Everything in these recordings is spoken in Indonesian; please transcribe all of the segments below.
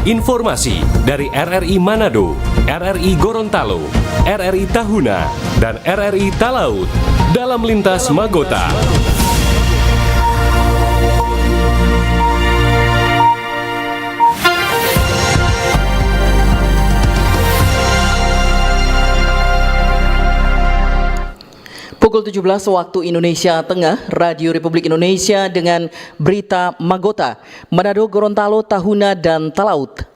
Informasi dari RRI Manado, RRI Gorontalo, RRI Tahuna, dan RRI Talaut dalam Lintas Magota. Pukul 17 waktu Indonesia Tengah, Radio Republik Indonesia dengan berita Magota, Manado, Gorontalo, Tahuna, dan Talaut.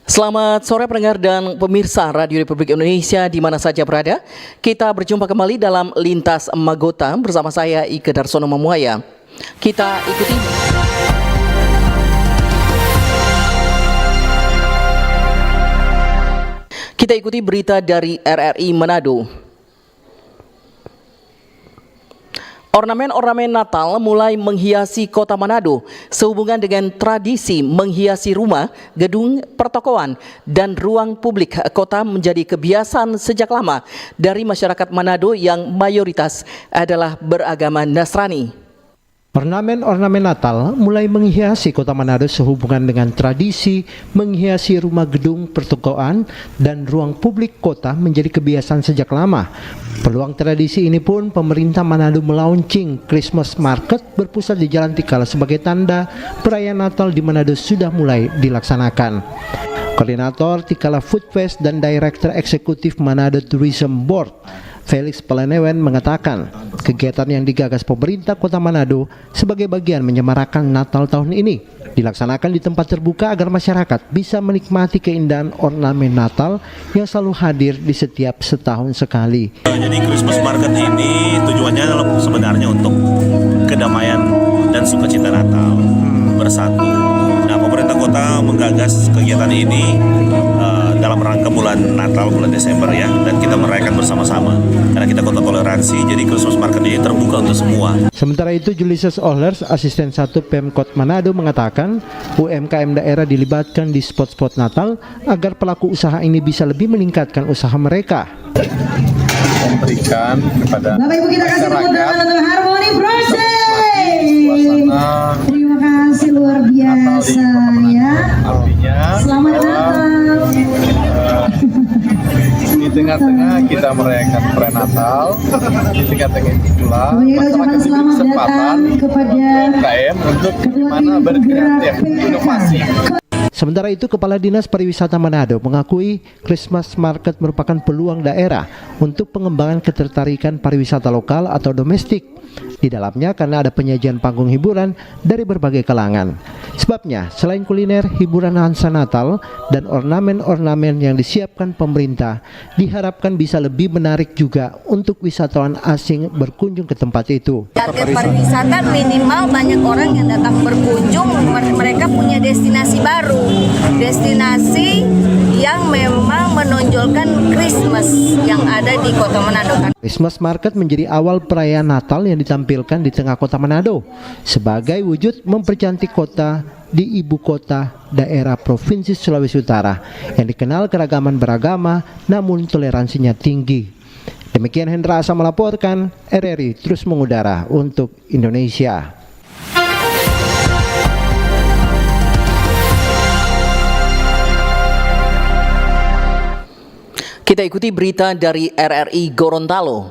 Selamat sore pendengar dan pemirsa Radio Republik Indonesia di mana saja berada. Kita berjumpa kembali dalam Lintas Magota bersama saya Ike Darsono Mamuaya. Kita ikuti berita dari RRI Manado. Ornamen-ornamen Natal mulai menghiasi kota Manado sehubungan dengan tradisi menghiasi rumah, gedung pertokoan, dan ruang publik kota menjadi kebiasaan sejak lama dari masyarakat Manado yang mayoritas adalah beragama Nasrani. Ornamen-ornamen Natal mulai menghiasi kota Manado sehubungan dengan tradisi menghiasi rumah gedung pertokoan dan ruang publik kota menjadi kebiasaan sejak lama. Peluang tradisi ini pun pemerintah Manado melaunching Christmas Market berpusat di Jalan Tikala sebagai tanda perayaan Natal di Manado sudah mulai dilaksanakan. Koordinator Tikala Food Fest dan Direktur Eksekutif Manado Tourism Board Felix Pelenewen mengatakan kegiatan yang digagas pemerintah kota Manado sebagai bagian menyemarakan Natal tahun ini dilaksanakan di tempat terbuka agar masyarakat bisa menikmati keindahan ornamen Natal yang selalu hadir di setiap setahun sekali. Jadi Christmas Market ini tujuannya adalah sebenarnya untuk kedamaian dan sukacita Natal bersatu. Nah, pemerintah kota menggagas kegiatan ini dalam rangka bulan Natal, bulan Desember ya, dan kita merayakan bersama-sama karena kita kota toleransi, jadi Christmas Market ini terbuka untuk semua. Sementara itu Julius Ohlers, asisten 1 Pemkot Manado mengatakan UMKM daerah dilibatkan di spot-spot Natal agar pelaku usaha ini bisa lebih meningkatkan usaha mereka. Memberikan kepada Bapak Ibu kita kasih tepuk tangan untuk Harmony Project. Terima kasih luar biasa ya. Artinya Selamat Natal. Di tengah-tengah kita merayakan prenatal, di tengah-tengah itu pula masyarakat diberi kesempatan UMKM untuk bagaimana berkreatif, inovasi. Sementara itu, Kepala Dinas Pariwisata Manado mengakui Christmas Market merupakan peluang daerah untuk pengembangan ketertarikan pariwisata lokal atau domestik. Di dalamnya karena ada penyajian panggung hiburan dari berbagai kalangan. Sebabnya, selain kuliner, hiburan nuansa Natal, dan ornamen-ornamen yang disiapkan pemerintah, diharapkan bisa lebih menarik juga untuk wisatawan asing berkunjung ke tempat itu. Target pariwisata minimal banyak orang yang datang berkunjung, mereka punya destinasi baru. Destinasi yang memang menonjolkan Christmas yang ada di Kota Manado. Christmas Market menjadi awal perayaan Natal yang ditampilkan di tengah Kota Manado sebagai wujud mempercantik kota di ibu kota daerah Provinsi Sulawesi Utara yang dikenal keragaman beragama namun toleransinya tinggi. Demikian Hendra Asa melaporkan, RRI terus mengudara untuk Indonesia. Kita ikuti berita dari RRI Gorontalo.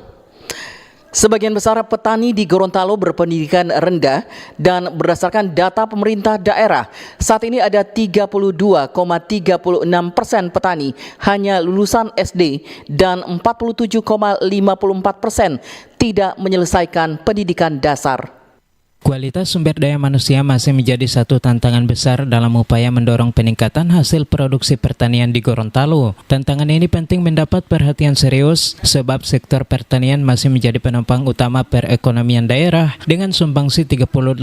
Sebagian besar petani di Gorontalo berpendidikan rendah dan berdasarkan data pemerintah daerah, saat ini ada 32,36% petani hanya lulusan SD dan 47,54% tidak menyelesaikan pendidikan dasar. Kualitas sumber daya manusia masih menjadi satu tantangan besar dalam upaya mendorong peningkatan hasil produksi pertanian di Gorontalo. Tantangan ini penting mendapat perhatian serius sebab sektor pertanian masih menjadi penopang utama perekonomian daerah dengan sumbangsi 38%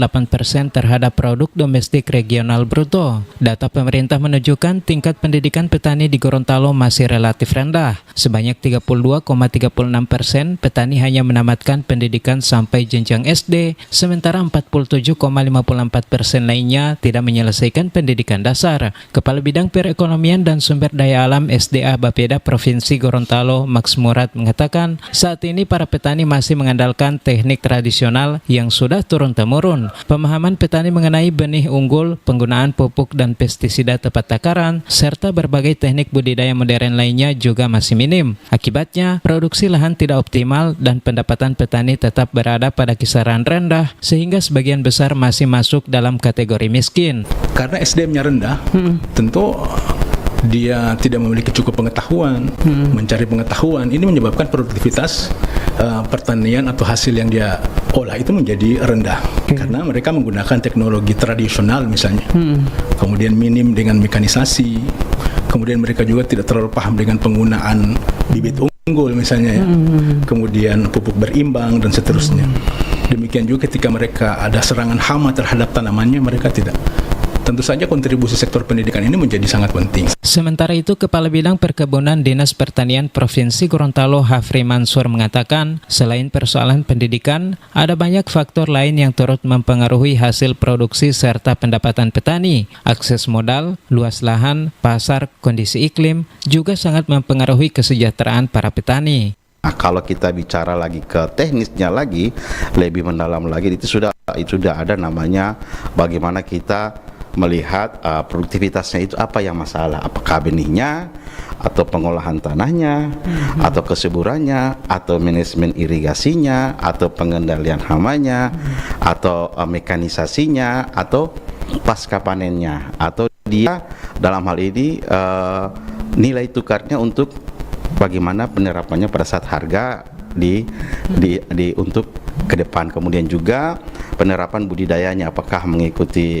terhadap produk domestik regional bruto. Data pemerintah menunjukkan tingkat pendidikan petani di Gorontalo masih relatif rendah. Sebanyak 32,36% petani hanya menamatkan pendidikan sampai jenjang SD, sementara 47,54% lainnya tidak menyelesaikan pendidikan dasar. Kepala Bidang Perekonomian dan Sumber Daya Alam SDA Bapeda Provinsi Gorontalo, Max Murad mengatakan, saat ini para petani masih mengandalkan teknik tradisional yang sudah turun-temurun. Pemahaman petani mengenai benih unggul, penggunaan pupuk dan pestisida tepat takaran, serta berbagai teknik budidaya modern lainnya juga masih minim. Akibatnya, produksi lahan tidak optimal dan pendapatan petani tetap berada pada kisaran rendah, sehingga sebagian besar masih masuk dalam kategori miskin. Karena SDM-nya rendah, tentu dia tidak memiliki cukup pengetahuan, mencari pengetahuan, ini menyebabkan produktivitas pertanian atau hasil yang dia olah itu menjadi rendah. Karena mereka menggunakan teknologi tradisional misalnya, kemudian minim dengan mekanisasi, kemudian mereka juga tidak terlalu paham dengan penggunaan bibit unggul misalnya, ya. Kemudian pupuk berimbang dan seterusnya. Demikian juga ketika mereka ada serangan hama terhadap tanamannya, mereka tidak. Tentu saja kontribusi sektor pendidikan ini menjadi sangat penting. Sementara itu, Kepala Bidang Perkebunan Dinas Pertanian Provinsi Gorontalo Hafri Mansur mengatakan, selain persoalan pendidikan, ada banyak faktor lain yang turut mempengaruhi hasil produksi serta pendapatan petani. Akses modal, luas lahan, pasar, kondisi iklim juga sangat mempengaruhi kesejahteraan para petani. Nah, kalau kita bicara lagi ke teknisnya lagi, lebih mendalam lagi, itu sudah ada namanya bagaimana kita melihat produktivitasnya itu apa yang masalah, apakah benihnya atau pengolahan tanahnya atau kesuburannya atau manajemen irigasinya atau pengendalian hamanya atau mekanisasinya atau pasca panennya atau dia dalam hal ini nilai tukarnya untuk bagaimana penerapannya pada saat harga di untuk ke depan, kemudian juga penerapan budidayanya apakah mengikuti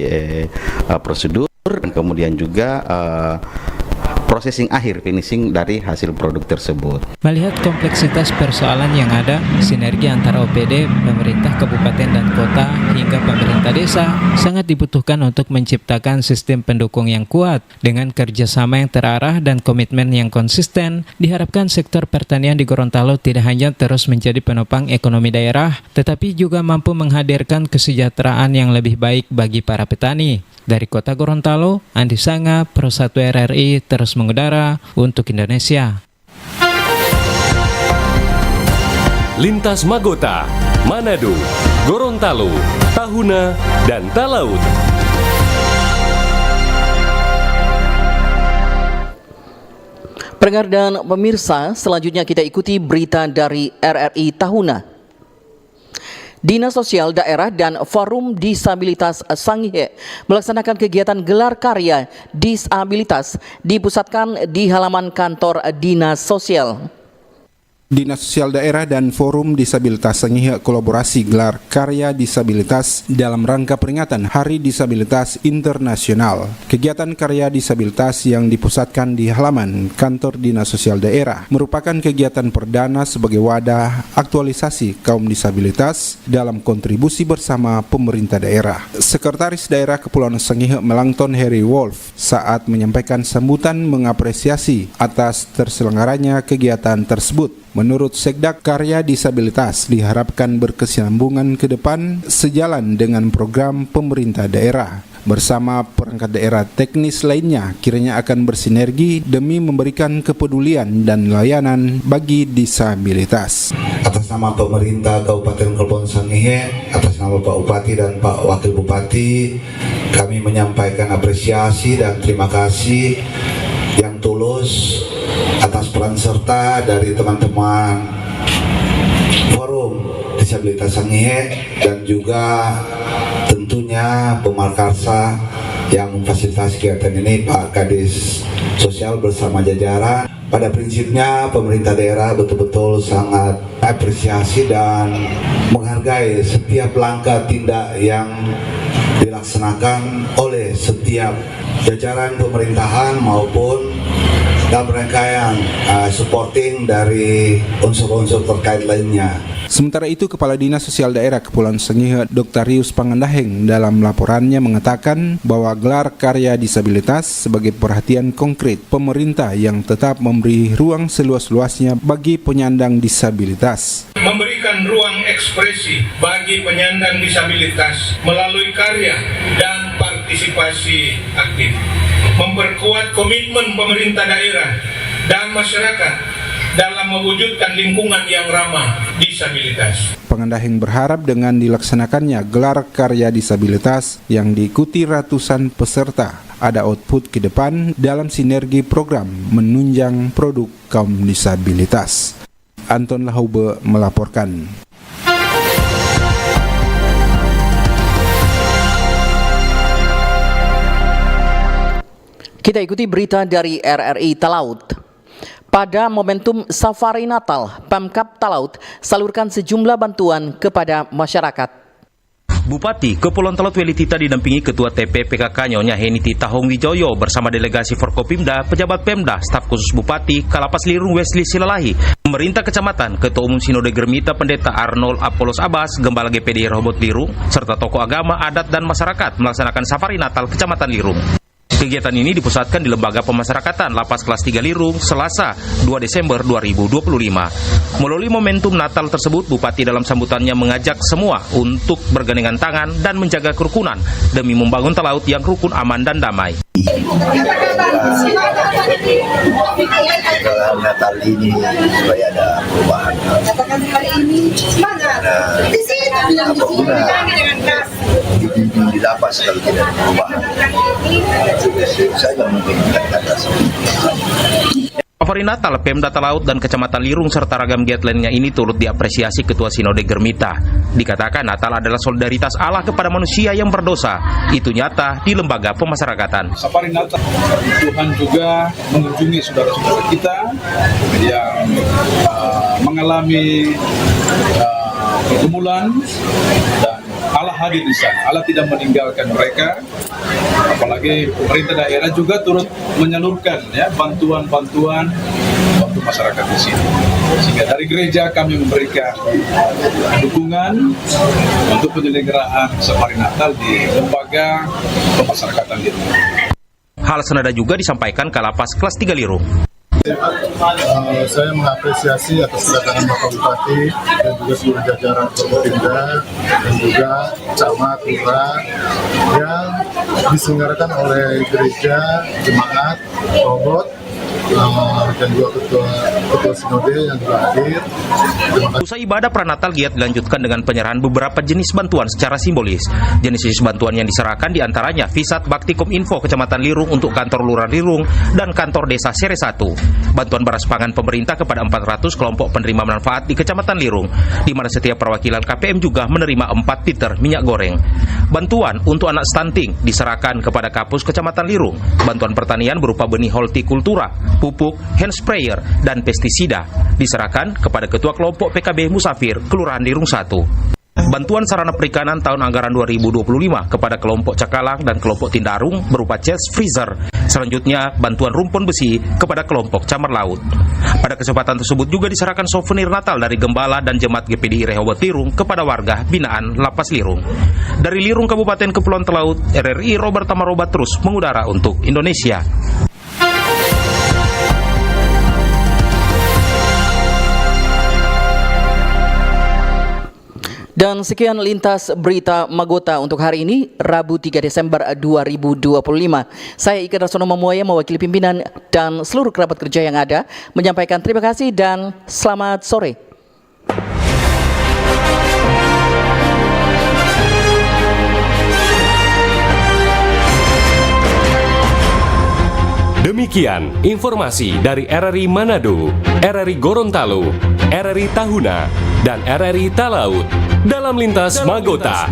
prosedur dan kemudian juga processing akhir, finishing dari hasil produk tersebut. Melihat kompleksitas persoalan yang ada, sinergi antara OPD, pemerintah kabupaten dan kota hingga pemerintah desa sangat dibutuhkan untuk menciptakan sistem pendukung yang kuat. Dengan kerjasama yang terarah dan komitmen yang konsisten, diharapkan sektor pertanian di Gorontalo tidak hanya terus menjadi penopang ekonomi daerah, tetapi juga mampu menghadirkan kesejahteraan yang lebih baik bagi para petani. Dari Kota Gorontalo, Andi Sanga, Pro 1 RRI terus mengudara untuk Indonesia. Lintas Magota, Manado, Gorontalo, Tahuna, dan Talaut. Pendengar dan pemirsa, selanjutnya kita ikuti berita dari RRI Tahuna. Dinas Sosial Daerah dan Forum Disabilitas Sangihe melaksanakan kegiatan gelar karya disabilitas dipusatkan di halaman kantor Dinas Sosial. Dinas Sosial Daerah dan Forum Disabilitas Sangihe kolaborasi gelar karya disabilitas dalam rangka peringatan Hari Disabilitas Internasional. Kegiatan karya disabilitas yang dipusatkan di halaman kantor Dinas Sosial Daerah merupakan kegiatan perdana sebagai wadah aktualisasi kaum disabilitas dalam kontribusi bersama pemerintah daerah. Sekretaris Daerah Kepulauan Sangihe Melangton Harry Wolf saat menyampaikan sambutan mengapresiasi atas terselenggaranya kegiatan tersebut. Menurut Sekdak, karya disabilitas diharapkan berkesinambungan ke depan sejalan dengan program pemerintah daerah. Bersama perangkat daerah teknis lainnya kiranya akan bersinergi demi memberikan kepedulian dan layanan bagi disabilitas. Atas nama pemerintah Kabupaten Kepulauan Sangihe, atas nama Pak Bupati dan Pak Wakil Bupati, kami menyampaikan apresiasi dan terima kasih yang tulus atas peran serta dari teman-teman Forum Disabilitas Sangihe dan juga tentunya Pemarkarsa yang memfasilitasi kegiatan ini, Pak Kadis Sosial bersama jajaran. Pada prinsipnya pemerintah daerah betul-betul sangat apresiasi dan menghargai setiap langkah tindak yang dilaksanakan oleh setiap jajaran pemerintahan maupun dalam rangkaian supporting dari unsur-unsur terkait lainnya. Sementara itu, Kepala Dinas Sosial Daerah Kepulauan Sangihe Dr. Rius Pangandaheng dalam laporannya mengatakan bahwa gelar karya disabilitas sebagai perhatian konkret pemerintah yang tetap memberi ruang seluas-luasnya bagi penyandang disabilitas. Memberikan memberikan ruang ekspresi bagi penyandang disabilitas melalui karya dan partisipasi aktif, memperkuat komitmen pemerintah daerah dan masyarakat dalam mewujudkan lingkungan yang ramah disabilitas. Pengandahing berharap dengan dilaksanakannya gelar karya disabilitas yang diikuti ratusan peserta, ada output ke depan dalam sinergi program menunjang produk kaum disabilitas. Anton Lahaube melaporkan. Kita ikuti berita dari RRI Talaut. Pada momentum Safari Natal, Pemkab Talaut salurkan sejumlah bantuan kepada masyarakat. Bupati Kepulauan Talaut Weli Tita didampingi Ketua TP PKK Nyonya Henity Tahong Wijoyo bersama delegasi Forkopimda, pejabat Pemda, staf khusus Bupati, Kalapas Lirung Wesley Silalahi, pemerintah kecamatan, Ketua Umum Sinode Germita Pendeta Arnold Apolos Abbas, Gembala GPD Robot Lirung, serta tokoh agama, adat dan masyarakat melaksanakan Safari Natal Kecamatan Lirung. Kegiatan ini dipusatkan di Lembaga Pemasyarakatan Lapas Kelas 3 Lirung, Selasa 2 Desember 2025. Melalui momentum Natal tersebut, Bupati dalam sambutannya mengajak semua untuk bergandengan tangan dan menjaga kerukunan demi membangun Talaut yang rukun, aman, dan damai. Dalam Natal ini supaya ada perubahan. Di lapas kalau tidak ada perubahan. Saya mungkin Safari Natal Pemda Talaut dan Kecamatan Lirung serta ragam giat lainnya ini turut diapresiasi Ketua Sinode Germita. Dikatakan Natal adalah solidaritas Allah kepada manusia yang berdosa. Itu nyata di lembaga pemasyarakatan. Safari Natal, Tuhan juga mengunjungi saudara-saudara kita yang mengalami pergumulan, dan Allah hadir di sana. Allah tidak meninggalkan mereka. Apalagi pemerintah daerah juga turut menyalurkan bantuan-bantuan untuk masyarakat di sini. Sehingga dari gereja kami memberikan dukungan untuk penyelenggaraan Safari Natal di lembaga pemasyarakatan Lirung. Hal senada juga disampaikan Kalapas Kelas 3 Lirung. Saya mengapresiasi atas kedatangan Bapak Bupati dan juga seluruh jajaran Forkopimda dan juga camat, lurah yang diselenggarakan oleh gereja, jemaat, robot, dan juga ketua sinode yang juga hadir. Usai ibadah pranatal giat dilanjutkan dengan penyerahan beberapa jenis bantuan secara simbolis. Jenis-jenis bantuan yang diserahkan diantaranya Visat Bakti Kominfo Kecamatan Lirung untuk kantor Lurah Lirung dan kantor Desa Sere 1. Bantuan beras pangan pemerintah kepada 400 kelompok penerima manfaat di Kecamatan Lirung, di mana setiap perwakilan KPM juga menerima 4 liter minyak goreng. Bantuan untuk anak stunting diserahkan kepada Kapus Kecamatan Lirung. Bantuan pertanian berupa benih hortikultura, pupuk, hand sprayer, dan pestisida diserahkan kepada Ketua Kelompok PKB Musafir Kelurahan Lirung 1. Bantuan sarana perikanan tahun anggaran 2025 kepada kelompok Cakalang dan kelompok Tindarung berupa chest freezer. Selanjutnya, bantuan rumpun besi kepada kelompok Camar Laut. Pada kesempatan tersebut juga diserahkan souvenir Natal dari Gembala dan Jemaat GPDI Rehoboth Lirung kepada warga binaan Lapas Lirung. Dari Lirung Kabupaten Kepulauan Talaut, RRI Robert Tamaroba terus mengudara untuk Indonesia. Dan sekian lintas berita Magota untuk hari ini, Rabu 3 Desember 2025. Saya Ika Rasono Mamuaya mewakili pimpinan dan seluruh kerabat kerja yang ada, menyampaikan terima kasih dan selamat sore. Demikian informasi dari RRI Manado, RRI Gorontalo, RRI Tahuna, dan RRI Talaut dalam lintas Magota.